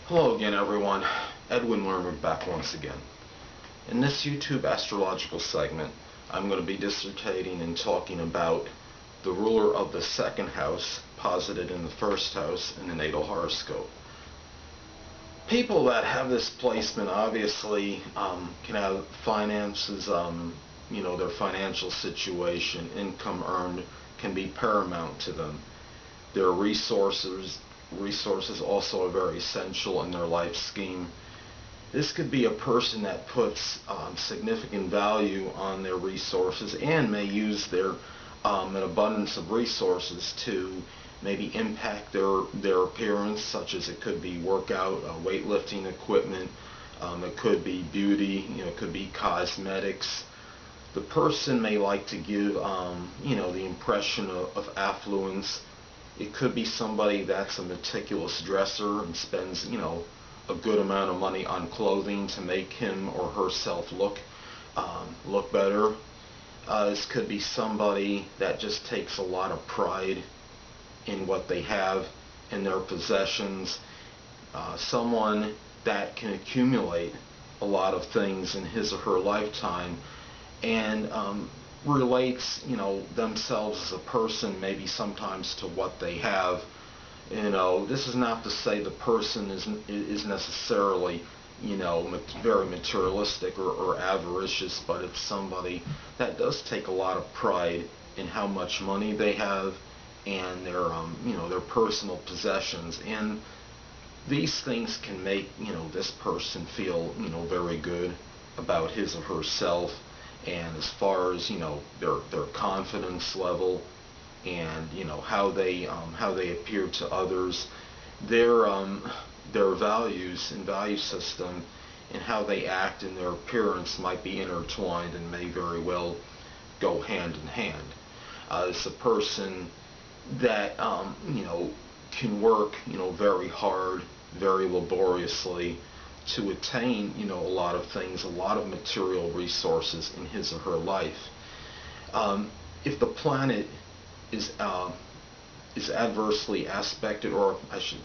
Hello again, everyone. Edwin Learnard back once again. In this YouTube astrological segment, I'm going to be dissertating and talking about the ruler of the second house posited in the first house in the natal horoscope. People that have this placement obviously can have finances, their financial situation, income earned can be paramount to them. Their resources also are very essential in their life scheme. This could be a person that puts significant value on their resources and may use their an abundance of resources to maybe impact their appearance, such as it could be workout, weightlifting equipment, it could be beauty, it could be cosmetics. The person may like to give the impression of affluence. It could be somebody that's a meticulous dresser and spends, a good amount of money on clothing to make him or herself look better. This could be somebody that just takes a lot of pride in what they have, in their possessions. Someone that can accumulate a lot of things in his or her lifetime and relates, themselves as a person maybe sometimes to what they have. This is not to say the person is necessarily, very materialistic or avaricious, but it's somebody that does take a lot of pride in how much money they have and their personal possessions. And these things can make, this person feel, very good about his or herself. And as far as their confidence level and how they appear to others, their values and value system and how they act in their appearance might be intertwined and may very well go hand in hand. It's a person that can work very hard, very laboriously to attain a lot of things, a lot of material resources in his or her life. If the planet is adversely aspected, or I should,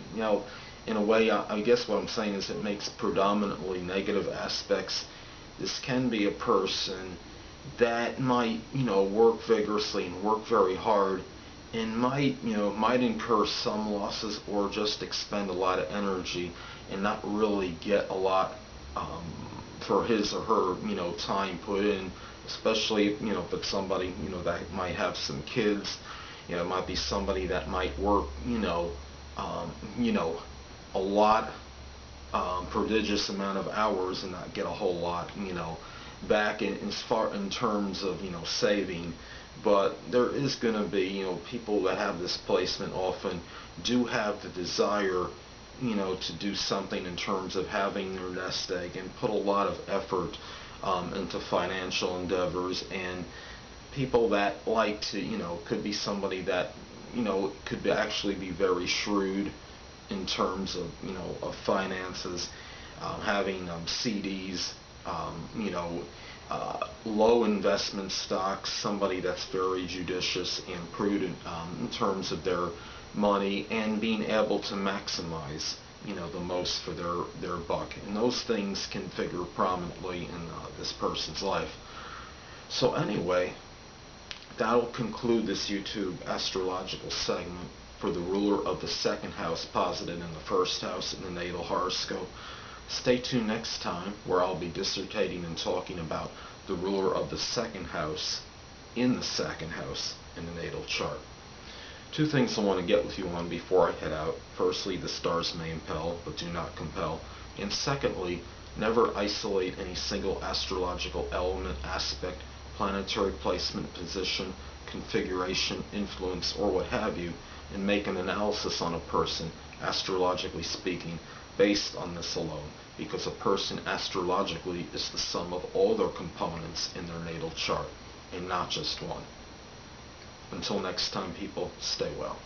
in a way, I guess what I'm saying is it makes predominantly negative aspects. This can be a person that might work vigorously and work very hard and might incur some losses or just expend a lot of energy and not really get a lot for his or her time put in, especially if it's somebody that might have some kids. It might be somebody that might work a lot, prodigious amount of hours and not get a whole lot back in terms of saving. But there is going to be people that have this placement often do have the desire to do something in terms of having their nest egg and put a lot of effort into financial endeavors. And people that like to could be somebody that could actually be very shrewd in terms of of finances, having CDs, low investment stocks, somebody that's very judicious and prudent in terms of their money and being able to maximize the most for their buck. And those things can figure prominently in this person's life. So anyway, that'll conclude this YouTube astrological segment for the ruler of the second house posited in the first house in the natal horoscope. Stay tuned next time, where I'll be dissertating and talking about the ruler of the second house in the second house in the natal chart. Two things I want to get with you on before I head out. Firstly, the stars may impel, but do not compel. And secondly, never isolate any single astrological element, aspect, planetary placement, position, configuration, influence, or what have you, and make an analysis on a person, astrologically speaking, based on this alone, because a person astrologically is the sum of all their components in their natal chart, and not just one. Until next time, people, stay well.